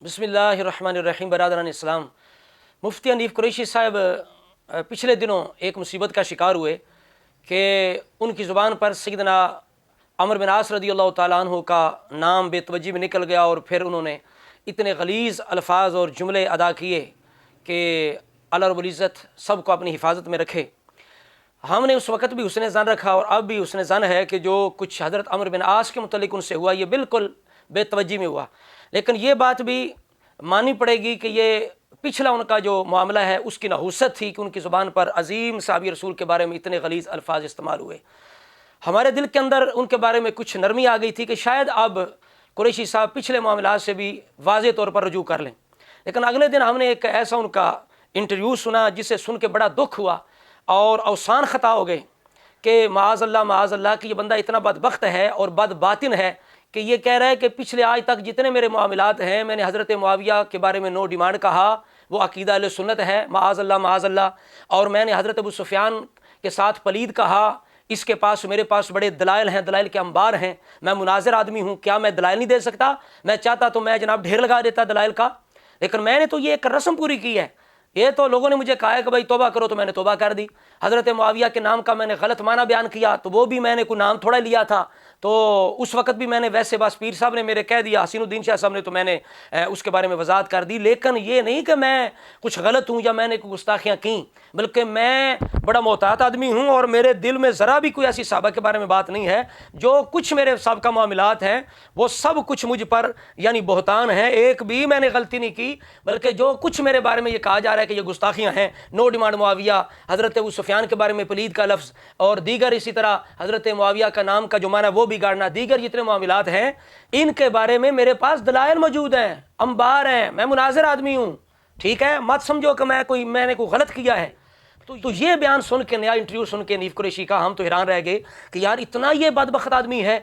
بسم اللہ الرحمن الرحیم۔ برادران اسلام، مفتی حنیف قریشی صاحب پچھلے دنوں ایک مصیبت کا شکار ہوئے کہ ان کی زبان پر سیدنا عمرو بن عاص رضی اللہ تعالیٰ عنہ کا نام بے توجہی میں نکل گیا، اور پھر انہوں نے اتنے غلیظ الفاظ اور جملے ادا کیے کہ اللہ رب العزت سب کو اپنی حفاظت میں رکھے۔ ہم نے اس وقت بھی حسن ظن رکھا اور اب بھی حسن ظن ہے کہ جو کچھ حضرت عمرو بن عاص کے متعلق ان سے ہوا یہ بالکل بے توجہی میں ہوا، لیکن یہ بات بھی مانی پڑے گی کہ یہ پچھلا ان کا جو معاملہ ہے اس کی نحوست تھی کہ ان کی زبان پر عظیم صحابی رسول کے بارے میں اتنے غلیظ الفاظ استعمال ہوئے۔ ہمارے دل کے اندر ان کے بارے میں کچھ نرمی آ گئی تھی کہ شاید اب قریشی صاحب پچھلے معاملات سے بھی واضح طور پر رجوع کر لیں، لیکن اگلے دن ہم نے ایک ایسا ان کا انٹرویو سنا جسے سن کے بڑا دکھ ہوا اور اوسان خطا ہو گئے کہ معاذ اللہ کہ یہ بندہ اتنا بدبخت ہے اور بد باطن ہے کہ یہ کہہ رہا ہے کہ پچھلے آج تک جتنے میرے معاملات ہیں میں نے حضرت معاویہ کے بارے میں نو ڈیمانڈ کہا، وہ عقیدہ اہل سنت ہے، معاذ اللہ، اور میں نے حضرت ابو سفیان کے ساتھ پلید کہا، اس کے پاس میرے پاس بڑے دلائل ہیں، دلائل کے انبار ہیں، میں مناظر آدمی ہوں، کیا میں دلائل نہیں دے سکتا؟ میں چاہتا تو میں جناب ڈھیر لگا دیتا دلائل کا، لیکن میں نے تو یہ ایک رسم پوری کی ہے۔ یہ تو لوگوں نے مجھے کہا ہے کہ بھائی توبہ کرو، تو میں نے توبہ کر دی۔ حضرت معاویہ کے نام کا میں نے غلط معنی بیان کیا تو وہ بھی میں نے کوئی نام تھوڑا لیا تھا، تو اس وقت بھی میں نے ویسے بس پیر صاحب نے میرے کہہ دیا، حسین الدین شاہ صاحب نے، تو میں نے اس کے بارے میں وضاحت کر دی، لیکن یہ نہیں کہ میں کچھ غلط ہوں یا میں نے کوئی گستاخیاں کیں، بلکہ میں بڑا محتاط آدمی ہوں اور میرے دل میں ذرا بھی کوئی ایسی صحابہ کے بارے میں بات نہیں ہے۔ جو کچھ میرے سابقہ معاملات ہیں وہ سب کچھ مجھ پر یعنی بہتان ہے، ایک بھی میں نے غلطی نہیں کی، بلکہ جو کچھ میرے بارے میں یہ کہا جا رہا ہے کہ یہ گستاخیاں ہیں، نو ڈیمانڈ معاویہ، حضرت ابو سفیان کے بارے میں پلید کا لفظ اور دیگر اسی طرح حضرت معاویہ کا نام کا جو معنی وہ بگاڑنا، دیگر جتنے معاملات ہیں ان کے بارے میں میرے پاس دلائل موجود ہیں، انبار ہیں، میں مناظر آدمی ہوں، ٹھیک ہے؟ مت سمجھو کہ میں نے کوئی غلط کیا ہے۔ تو یہ بیان سن کے، نیا انٹرویو سن کے حنیف قریشی کا، ہم تو حیران رہ گئے کہ یار اتنا یہ بدبخت آدمی ہے۔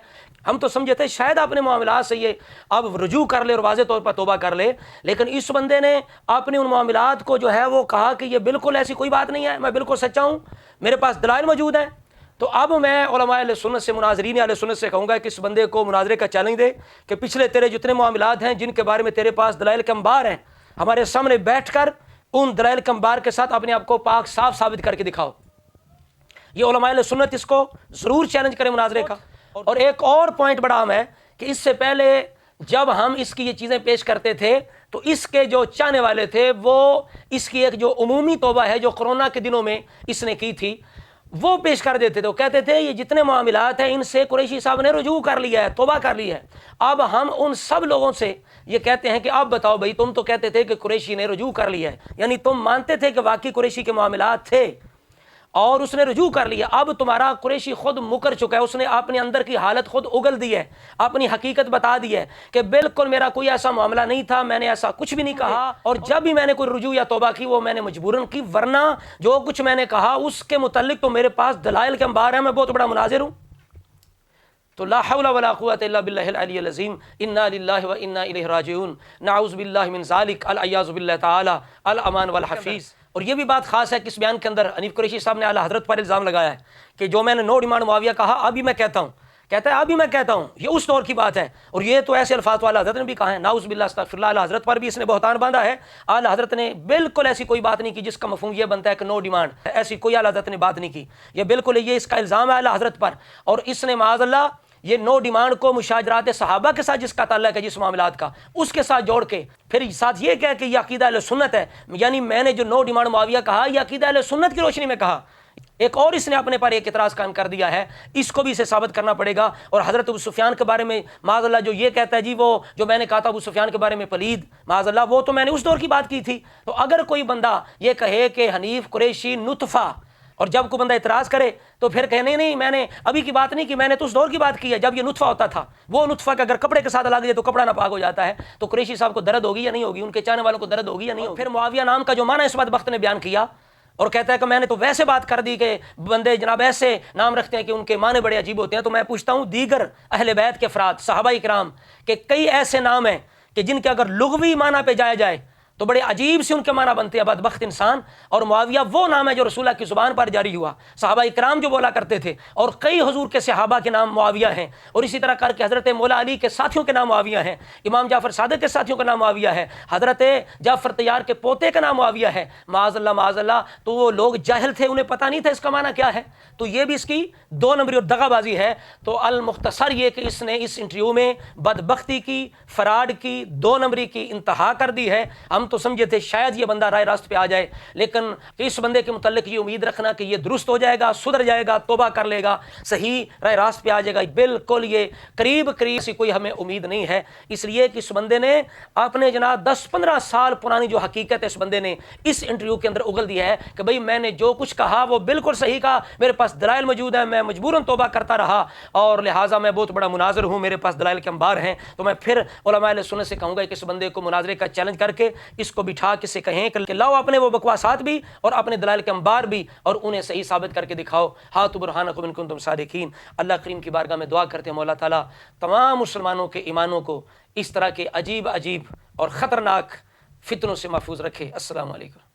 ہم تو سمجھے تھے شاید اپنے معاملات سے یہ اب رجوع کر لے اور واضح طور پر توبہ کر لے، لیکن اس بندے نے اپنے ان معاملات کو جو ہے وہ کہا کہ یہ بالکل ایسی کوئی بات نہیں ہے، میں بالکل سچا ہوں، میرے پاس دلائل موجود ہیں۔ تو اب میں علماء اہل سنت سے، مناظرین اہل سنت سے کہوں گا کہ اس بندے کو مناظرے کا چیلنج دے کہ پچھلے تیرے جتنے معاملات ہیں جن کے بارے میں تیرے پاس دلائل کے انبار ہیں، ہمارے سامنے بیٹھ کر ان دلائل کے انبار کے ساتھ اپنے آپ کو پاک صاف ثابت کر کے دکھاؤ۔ یہ علماء اہل سنت اس کو ضرور چیلنج کریں مناظرے کا۔ اور ایک اور پوائنٹ بڑا اہم ہے کہ اس سے پہلے جب ہم اس کی یہ چیزیں پیش کرتے تھے تو اس کے جو چاہنے والے تھے وہ اس کی ایک جو عمومی توبہ ہے جو کرونا کے دنوں میں اس نے کی تھی وہ پیش کر دیتے تھے، وہ کہتے تھے یہ جتنے معاملات ہیں ان سے قریشی صاحب نے رجوع کر لیا ہے، توبہ کر لی ہے۔ اب ہم ان سب لوگوں سے یہ کہتے ہیں کہ اب بتاؤ بھائی، تم تو کہتے تھے کہ قریشی نے رجوع کر لیا ہے، یعنی تم مانتے تھے کہ واقعی قریشی کے معاملات تھے اور اس نے رجوع کر لیا، اب تمہارا قریشی خود مکر چکا ہے، اس نے اپنے اندر کی حالت خود اگل دی ہے، اپنی حقیقت بتا دی ہے کہ بالکل میرا کوئی ایسا معاملہ نہیں تھا، میں نے ایسا کچھ بھی نہیں کہا، اور جب بھی میں نے کوئی رجوع یا توبہ کی وہ میں نے مجبوراً کی، ورنہ جو کچھ میں نے کہا اس کے متعلق تو میرے پاس دلائل کے انبار ہیں، میں بہت بڑا مناظر ہوں۔ تو لا حول ولا قوت الا باللہ العلی العظیم، انا للہ و انا الیہ راجعون، نعوذ باللہ من ذالک، العیاذ باللہ تعالی، الامان والحفیظ۔ اور یہ بھی بات خاص ہے کہ اس بیان کے اندر حنیف قریشی صاحب نے اعلیٰ حضرت پر الزام لگایا ہے کہ جو میں نے نو ڈیمانڈ معاویہ کہا ابھی میں کہتا ہوں، کہتا ہے ابھی میں کہتا ہوں، یہ اس دور کی بات ہے، اور یہ تو ایسے الفاظ تو اعلیٰ حضرت نے بھی کہا ہے، نعوذ باللہ استغفر اللہ، اعلیٰ حضرت پر بھی اس نے بہتان باندھا ہے۔ اعلیٰ حضرت نے بالکل ایسی کوئی بات نہیں کی جس کا مفہوم یہ بنتا ہے کہ نو ڈیمانڈ، ایسی کوئی اعلیٰ حضرت نے بات نہیں کی، یہ بالکل یہ اس کا الزام ہے اعلیٰ حضرت پر، اور اس نے معاذ اللہ یہ نو ڈیمانڈ کو مشاجرات صحابہ کے ساتھ جس کا تعلق ہے، جس معاملات کا، اس کے ساتھ جوڑ کے پھر ساتھ یہ کہہ کہ یہ عقیدہ اہل سنت ہے، یعنی میں نے جو نو ڈیمانڈ معاویہ کہا یہ عقیدہ اہل سنت کی روشنی میں کہا۔ ایک اور اس نے اپنے پر ایک اعتراض قائم کر دیا ہے، اس کو بھی اسے ثابت کرنا پڑے گا۔ اور حضرت ابو سفیان کے بارے میں معاذ اللہ جو یہ کہتا ہے جی وہ جو میں نے کہا تھا ابو سفیان کے بارے میں پلید، معاذ اللہ وہ تو میں نے اس دور کی بات کی تھی۔ تو اگر کوئی بندہ یہ کہے کہ حنیف قریشی نطفہ، اور جب کوئی بندہ اعتراض کرے تو پھر کہے نہیں میں نے ابھی کی بات نہیں کی، میں نے تو اس دور کی بات کی ہے جب یہ نطفہ ہوتا تھا، وہ نطفہ کہ اگر کپڑے کے ساتھ لگ جائے تو کپڑا ناپاک ہو جاتا ہے، تو قریشی صاحب کو درد ہوگی یا نہیں ہوگی، ان کے چاہنے والوں کو درد ہوگی یا نہیں ہوگی؟ پھر معاویہ نام کا جو معنی اس بدبخت نے بیان کیا اور کہتا ہے کہ میں نے تو ویسے بات کر دی کہ بندے جناب ایسے نام رکھتے ہیں کہ ان کے معنی بڑے عجیب ہوتے ہیں، تو میں پوچھتا ہوں دیگر اہل بیت کے افراد، صحابہ کرام کے کئی ایسے نام ہیں کہ جن کے اگر لغوی معنی پہ جایا جائے تو بڑے عجیب سے ان کے معنی بنتے ہیں بدبخت انسان. اور معاویہ وہ نام ہے جو رسول اللہ کی زبان پر جاری ہوا. صحابہ اکرام جو بولا کرتے تھے, اور کئی حضور کے صحابہ کے نام معاویہ ہیں, اور اسی طرح کر کے حضرت مولا علی کے ساتھیوں کے نام معاویہ ہیں, امام جعفر صادق کے ساتھیوں کا نام معاویہ ہے, حضرت جعفر طیار کے پوتے کا نام معاویہ ہے. معاذ اللہ معاذ اللہ. تو وہ لوگ جاہل تھے, انہیں پتہ نہیں تھا اس کا معنی کیا ہے. تو یہ بھی اس کی دو نمبری اور دغا بازی ہے. تو المختصر یہ کہ اس نے اس انٹرویو میں بدبختی کی, فراڈ کی, دو نمبری کی انتہا کر دی ہے. ہم تو سمجھے تھے شاید یہ بندہ رائے راست پہ آ جائے, لیکن اس بندے کے متعلق یہ امید رکھنا کہ یہ درست ہو جائے گا, سدھر جائے گا, توبہ کر لے گا, صحیح رائے راست پہ آ جائے گا, بالکل یہ قریب سی کوئی ہمیں امید نہیں ہے. اس لیے کہ اس بندے نے اپنے جناب 10-15 سال پرانی جو حقیقت ہے اس بندے نے اس انٹرویو کے اندر اگل دیا ہے کہ بھئی میں نے جو کچھ کہا وہ بالکل صحیح کہا, میرے پاس دلائل موجود ہیں, میں مجبوراً توبہ کرتا رہا, اور لہٰذا میں بہت بڑا مناظر ہوں, میرے پاس دلائل کے انبار ہیں. تو میں پھر علماء اہل سنت سے کہوں گا کہ اس بندے کو مناظرے کا چیلنج کر کے اس کو بٹھا کے سے کہیں کہ لاؤ اپنے وہ بکواسات بھی اور اپنے دلائل کے انبار بھی, اور انہیں صحیح ثابت کر کے دکھاؤ. ہاتھ برہانکم ان کنتم صادقین. اللہ کریم کی بارگاہ میں دعا کرتے ہیں مولا تعالیٰ تمام مسلمانوں کے ایمانوں کو اس طرح کے عجیب اور خطرناک فتنوں سے محفوظ رکھے. السلام علیکم.